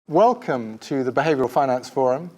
Welcome to the Behavioural Finance Forum,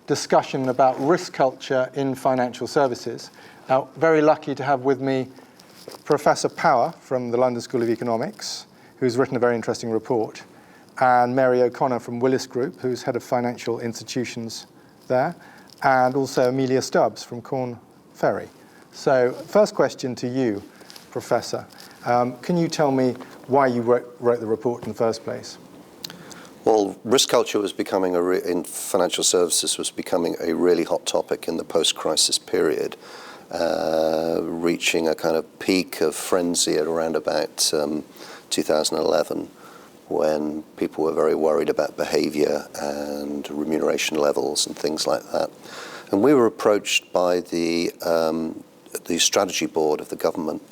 discussion about risk culture in financial services. Now, very lucky to have with me Professor Power from the London School of Economics, who's written a very interesting report, and Mary O'Connor from Willis Group, who's head of financial institutions there, and also Amelia Stubbs from Korn Ferry. So, first question to you, Professor. Can you tell me why you wrote the report in the first place? Well, risk culture was becoming, in financial services, was becoming a really hot topic in the post-crisis period, reaching a kind of peak of frenzy at around about 2011, when people were very worried about behavior and remuneration levels and things like that. And we were approached by the strategy board of the government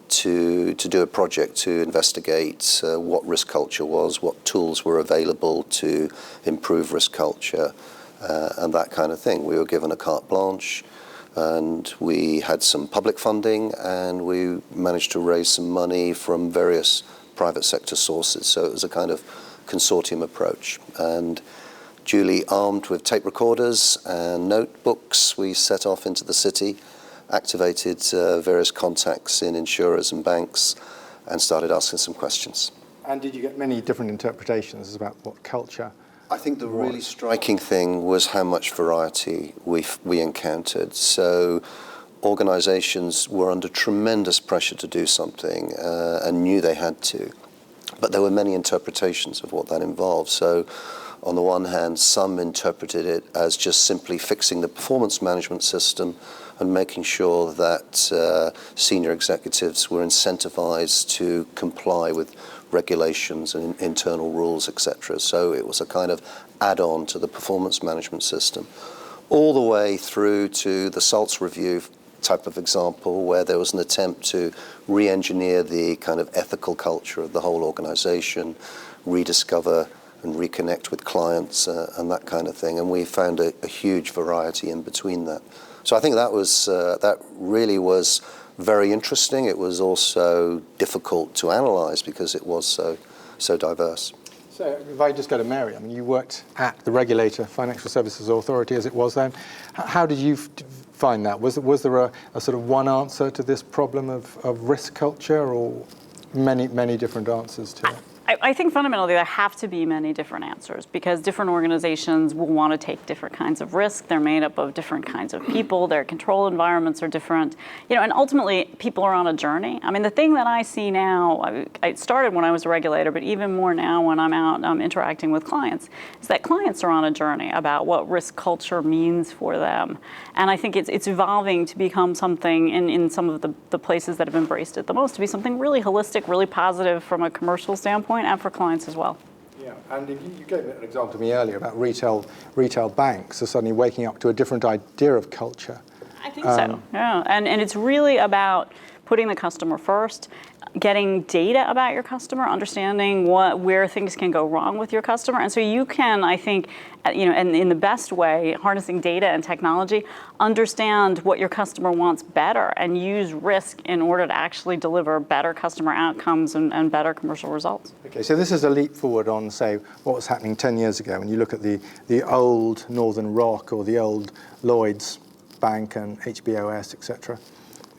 to do a project to investigate what risk culture was, what tools were available to improve risk culture, and that kind of thing. We were given a carte blanche, and we had some public funding, and we managed to raise some money from various private sector sources. So it was a kind of consortium approach. And duly armed with tape recorders and notebooks, we set off into the city, activated various contacts in insurers and banks, and started asking some questions. And did you get many different interpretations about what culture I think the really striking thing was how much variety we encountered. So organizations were under tremendous pressure to do something and knew they had to. But there were many interpretations of what that involved. So on the one hand, some interpreted it as just simply fixing the performance management system and making sure that senior executives were incentivized to comply with regulations and internal rules, etc. So it was a kind of add-on to the performance management system, all the way through to the SALTS review type of example, where there was an attempt to re-engineer the kind of ethical culture of the whole organization, rediscover and reconnect with clients and that kind of thing. And we found a huge variety in between that. So I think that really was very interesting. It was also difficult to analyze because it was so diverse. So if I just go to Mary, I mean, you worked at the regulator, Financial Services Authority as it was then. How did you find that? Was there a sort of one answer to this problem of risk culture, or many different answers to it? I think fundamentally there have to be many different answers, because different organizations will want to take different kinds of risk. They're made up of different kinds of people. Their control environments are different. And ultimately people are on a journey. I mean, the thing that I see now, it started when I was a regulator, but even more now when I'm out interacting with clients, is that clients are on a journey about what risk culture means for them. And I think it's evolving to become something in some of the places that have embraced it the most, to be something really holistic, really positive from a commercial standpoint, and for clients as well. Yeah, and if you gave an example to me earlier about retail banks are suddenly waking up to a different idea of culture. I think so, yeah. And it's really about putting the customer first, getting data about your customer, understanding where things can go wrong with your customer. And so you can, I think, and in the best way, harnessing data and technology, understand what your customer wants better and use risk in order to actually deliver better customer outcomes and better commercial results. Okay, so this is a leap forward on, say, what was happening 10 years ago when you look at the old Northern Rock or the old Lloyds Bank and HBOS, etc.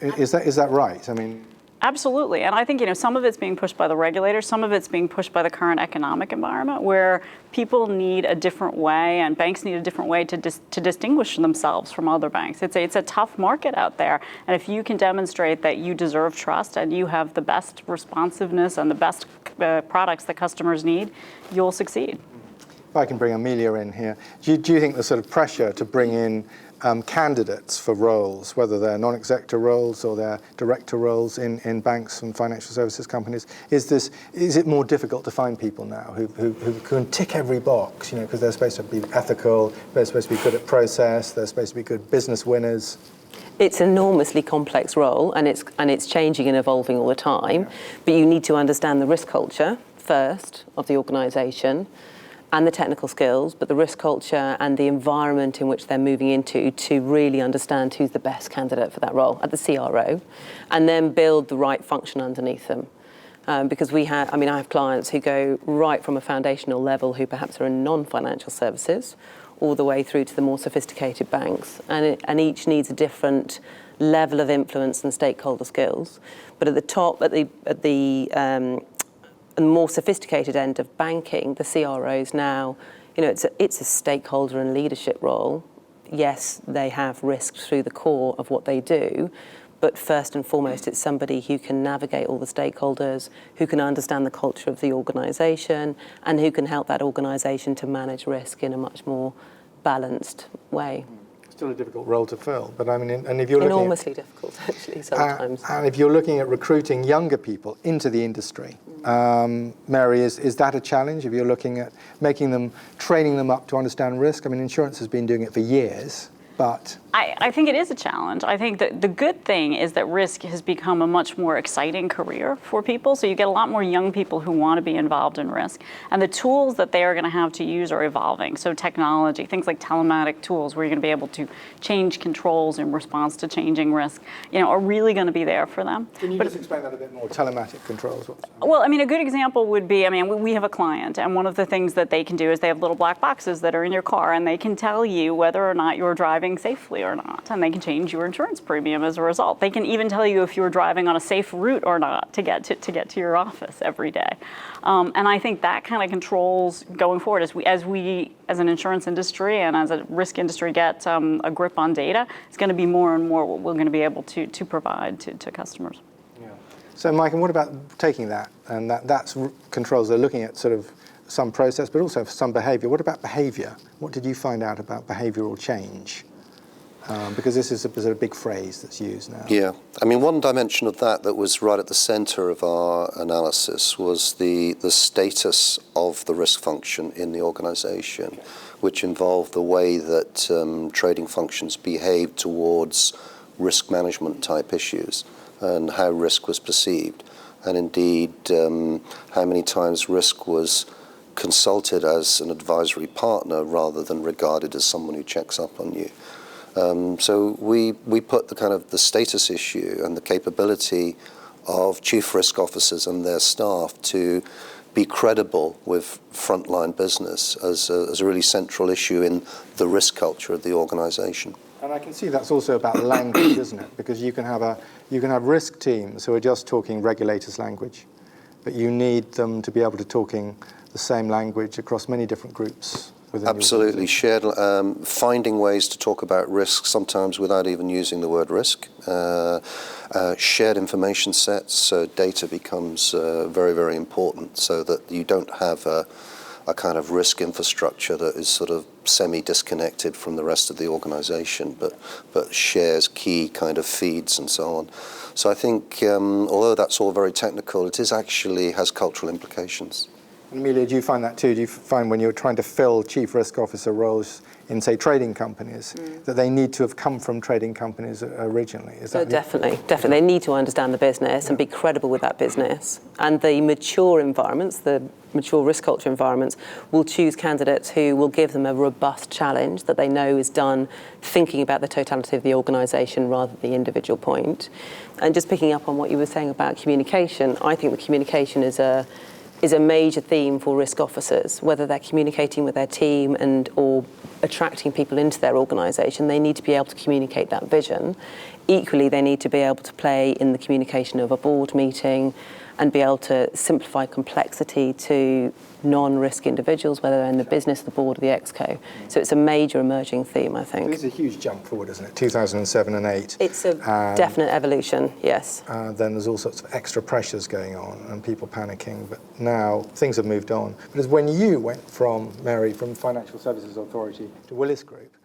Is that right? I mean, absolutely. And I think, some of it's being pushed by the regulators, some of it's being pushed by the current economic environment, where people need a different way and banks need a different way to distinguish themselves from other banks. It's a tough market out there. And if you can demonstrate that you deserve trust and you have the best responsiveness and the best products that customers need, you'll succeed. If I can bring Amelia in here, do you think the sort of pressure to bring in candidates for roles, whether they're non-executive roles or they're director roles in banks and financial services companies, is it more difficult to find people now who can tick every box, because they're supposed to be ethical, they're supposed to be good at process, they're supposed to be good business winners? It's an enormously complex role, and it's changing and evolving all the time. Yeah. But you need to understand the risk culture first of the organisation, and the technical skills, but the risk culture and the environment in which they're moving into, to really understand who's the best candidate for that role at the CRO, and then build the right function underneath them. because I have clients who go right from a foundational level who perhaps are in non-financial services all the way through to the more sophisticated banks, and each needs a different level of influence and stakeholder skills. But at the top, at the more sophisticated end of banking, the CROs now, it's a stakeholder and leadership role. Yes, they have risk through the core of what they do, but first and foremost, it's somebody who can navigate all the stakeholders, who can understand the culture of the organisation, and who can help that organisation to manage risk in a much more balanced way. Still a difficult role to fill, but I mean, and if you're enormously difficult, actually, sometimes. And if you're looking at recruiting younger people into the industry, Mary, is that a challenge? If you're looking at training them up to understand risk? I mean, insurance has been doing it for years, but I think it is a challenge. I think that the good thing is that risk has become a much more exciting career for people. So you get a lot more young people who want to be involved in risk. And the tools that they are going to have to use are evolving. So technology, things like telematic tools where you're going to be able to change controls in response to changing risk, are really going to be there for them. Can you just explain that a bit more? Telematic controls? Well, a good example would be, we have a client, and one of the things that they can do is they have little black boxes that are in your car, and they can tell you whether or not you're driving safely or not, and they can change your insurance premium as a result. They can even tell you if you're driving on a safe route or not to get to your office every day. And I think that kind of controls going forward as we as an insurance industry and as a risk industry get a grip on data, it's going to be more and more what we're going to be able to provide to customers. Yeah. So, Mike, and what about taking that and that's controls? They're looking at sort of some process, but also some behaviour. What about behaviour? What did you find out about behavioural change? Because this is a big phrase that's used now. Yeah, one dimension of that was right at the centre of our analysis was the status of the risk function in the organisation, which involved the way that trading functions behaved towards risk management type issues and how risk was perceived, and indeed how many times risk was consulted as an advisory partner rather than regarded as someone who checks up on you. So we put the status issue and the capability of chief risk officers and their staff to be credible with frontline business as a really central issue in the risk culture of the organisation. And I can see that's also about language, isn't it? Because you can have risk teams who are just talking regulators' language, but you need them to be able to talking the same language across many different groups. Absolutely. Shared, finding ways to talk about risk, sometimes without even using the word risk. Shared information sets, so data becomes very, very important, so that you don't have a kind of risk infrastructure that is sort of semi-disconnected from the rest of the organisation, but shares key kind of feeds and so on. So I think, although that's all very technical, it has cultural implications. Amelia, do you find that too? Do you find when you're trying to fill chief risk officer roles in, say, trading companies, that they need to have come from trading companies originally? Definitely. They need to understand the business and be credible with that business. And the mature environments, the mature risk culture environments, will choose candidates who will give them a robust challenge that they know is done thinking about the totality of the organisation rather than the individual point. And just picking up on what you were saying about communication, I think the communication is a major theme for risk officers, whether they're communicating with their team or attracting people into their organisation. They need to be able to communicate that vision. Equally, they need to be able to play in the communication of a board meeting and be able to simplify complexity to non-risk individuals, whether they're in the business, the board, or the exco. So it's a major emerging theme, I think. It's a huge jump forward, isn't it? 2007 and 8. It's a definite evolution, yes. Then there's all sorts of extra pressures going on and people panicking, but now things have moved on. But as when you went from, Mary, from Financial Services Authority to Willis Group,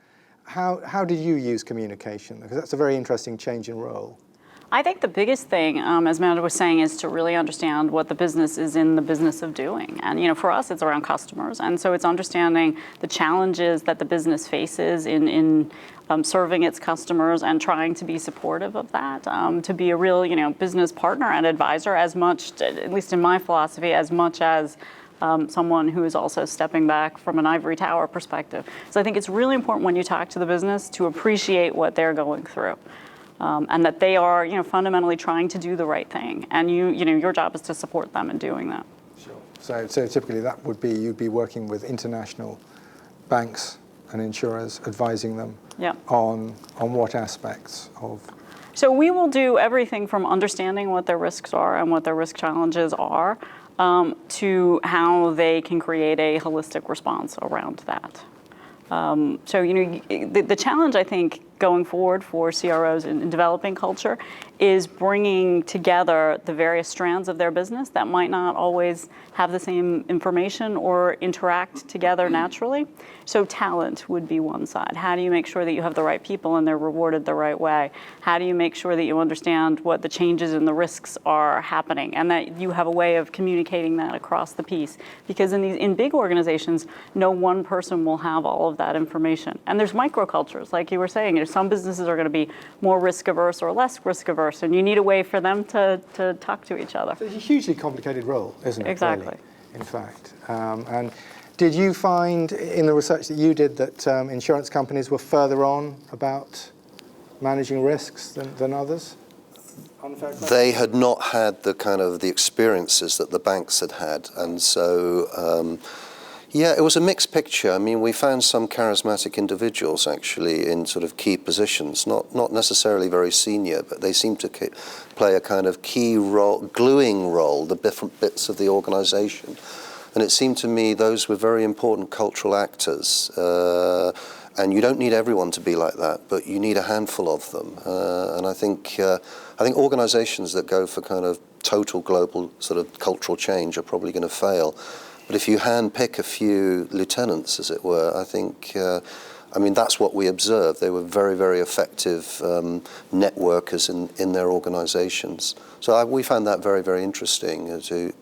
how did you use communication? Because that's a very interesting change in role. I think the biggest thing, as Amanda was saying, is to really understand what the business is in the business of doing. And for us, it's around customers, and so it's understanding the challenges that the business faces in serving its customers and trying to be supportive of that, to be a real business partner and advisor as much, at least in my philosophy, as much as someone who is also stepping back from an ivory tower perspective. So I think it's really important when you talk to the business to appreciate what they're going through. and that they are, fundamentally trying to do the right thing. And your job is to support them in doing that. Sure. So typically that would be, you'd be working with international banks and insurers, advising them on what aspects of... So we will do everything from understanding what their risks are and what their risk challenges are to how they can create a holistic response around that. So, the challenge, I think, going forward for CROs in developing culture is bringing together the various strands of their business that might not always have the same information or interact together naturally. So talent would be one side. How do you make sure that you have the right people and they're rewarded the right way? How do you make sure that you understand what the changes and the risks are happening and that you have a way of communicating that across the piece? Because in big organizations, no one person will have all of that information. And there's microcultures, like you were saying. Some businesses are going to be more risk averse or less risk averse, and you need a way for them to talk to each other. So it's a hugely complicated role, isn't it? Exactly. Really, in fact. And did you find in the research that you did that insurance companies were further on about managing risks than others? They had not had the experiences that the banks had had, and so it was a mixed picture. I mean, we found some charismatic individuals actually in sort of key positions, not necessarily very senior, but they seemed to play a kind of key role, gluing role, the different bits of the organisation. And it seemed to me those were very important cultural actors. And you don't need everyone to be like that, but you need a handful of them. And I think organisations that go for kind of total global sort of cultural change are probably going to fail. But if you handpick a few lieutenants, as it were, I think, that's what we observed. They were very, very effective networkers in their organisations. So we found that very, very interesting to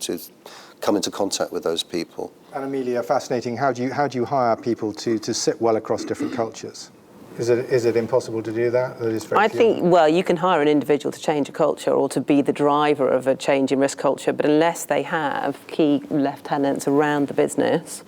come into contact with those people. And Amelia, fascinating. How do you hire people to sit well across different cultures? Is it impossible to do that? I think, you can hire an individual to change a culture or to be the driver of a change in risk culture, but unless they have key lieutenants around the business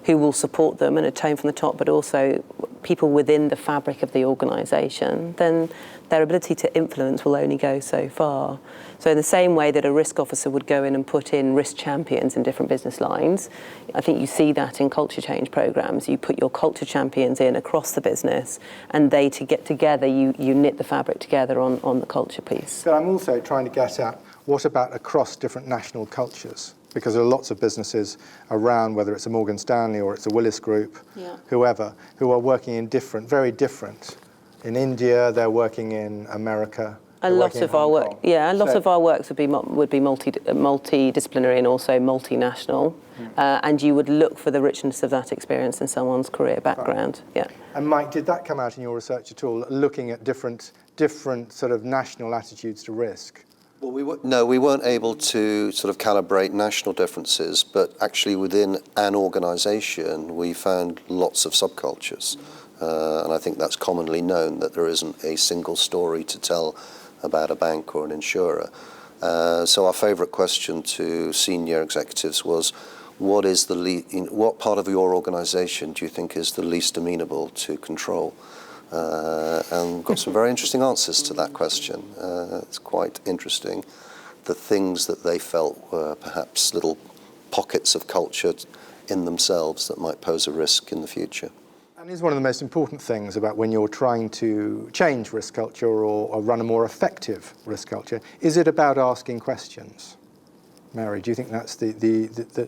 who will support them and a tone from the top, but also people within the fabric of the organisation, then their ability to influence will only go so far. So in the same way that a risk officer would go in and put in risk champions in different business lines, I think you see that in culture change programs. You put your culture champions in across the business, and they to get together, you knit the fabric together on the culture piece. So I'm also trying to get at what about across different national cultures? Because there are lots of businesses around, whether it's a Morgan Stanley or it's a Willis Group, whoever, who are working in very different. In India, they're working in America. A lot of our work, of our works would be multidisciplinary and also multinational, and you would look for the richness of that experience in someone's career background. Right. Yeah. And Mike, did that come out in your research at all, looking at different sort of national attitudes to risk? Well, we weren't able to sort of calibrate national differences, but actually within an organisation, we found lots of subcultures. And I think that's commonly known, that there isn't a single story to tell about a bank or an insurer. So our favourite question to senior executives was, what part of your organisation do you think is the least amenable to control? And got some very interesting answers to that question. It's quite interesting. The things that they felt were perhaps little pockets of culture in themselves that might pose a risk in the future. And is one of the most important things about when you're trying to change risk culture or run a more effective risk culture, is it about asking questions? Mary, do you think that's the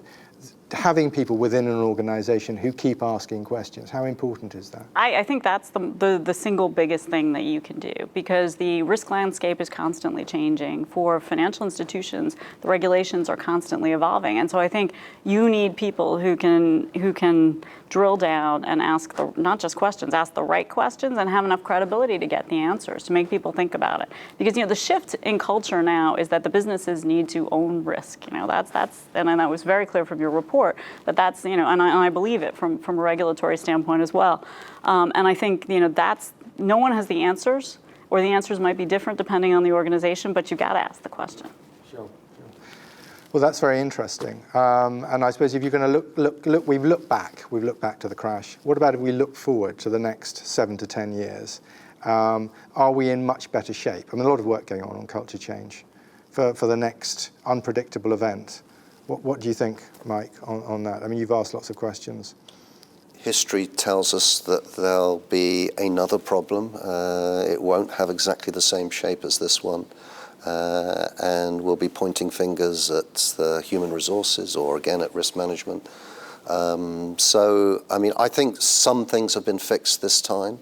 having people within an organisation who keep asking questions, how important is that? I think that's the single biggest thing that you can do, because the risk landscape is constantly changing. For financial institutions, the regulations are constantly evolving, and so I think you need people who can drill down and ask not just questions, ask the right questions and have enough credibility to get the answers, to make people think about it. Because the shift in culture now is that the businesses need to own risk. That's and that was very clear from your report, that's and I believe it from a regulatory standpoint as well. And I think that's, no one has the answers, or the answers might be different depending on the organization, but you've got to ask the question. Sure. Well, that's very interesting. And I suppose if you're going to look, we've looked back to the crash. What about if we look forward to the next 7 to 10 years? Are we in much better shape? I mean, a lot of work going on culture change for the next unpredictable event. What do you think, Mike, on that? I mean, you've asked lots of questions. History tells us that there'll be another problem. It won't have exactly the same shape as this one. And we'll be pointing fingers at the human resources or, again, at risk management. So, I mean, I think some things have been fixed this time,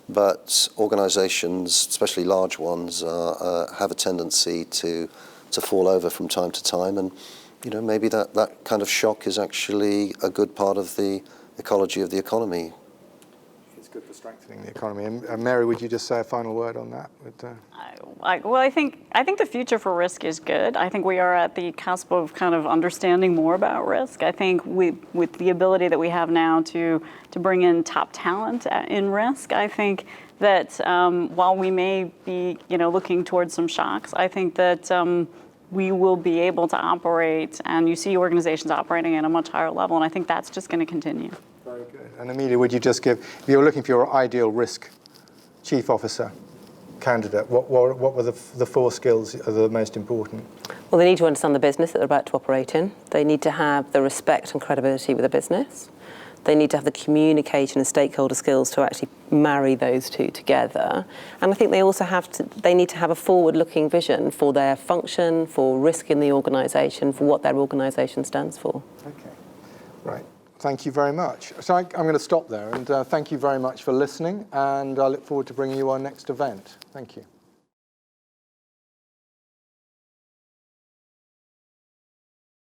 but organizations, especially large ones, have a tendency to fall over from time to time. And, you know, maybe that kind of shock is actually a good part of the ecology of the economy. It's good for strengthening the economy. And Mary, would you just say a final word on that? Well, I think the future for risk is good. I think we are at the cusp of kind of understanding more about risk. I think with the ability that we have now to bring in top talent in risk, I think that while we may be looking towards some shocks, I think that we will be able to operate, and you see organizations operating at a much higher level, and I think that's just going to continue. Very good. And Amelia, would you just give, if you were looking for your ideal risk chief officer candidate, what were the 4 skills that are the most important? Well, they need to understand the business that they're about to operate in. They need to have the respect and credibility with the business. They need to have the communication and stakeholder skills to actually marry those two together. And I think they also they need to have a forward-looking vision for their function, for risk in the organisation, for what their organisation stands for. Okay, right. Thank you very much. So I'm going to stop there, and thank you very much for listening, and I look forward to bringing you our next event. Thank you.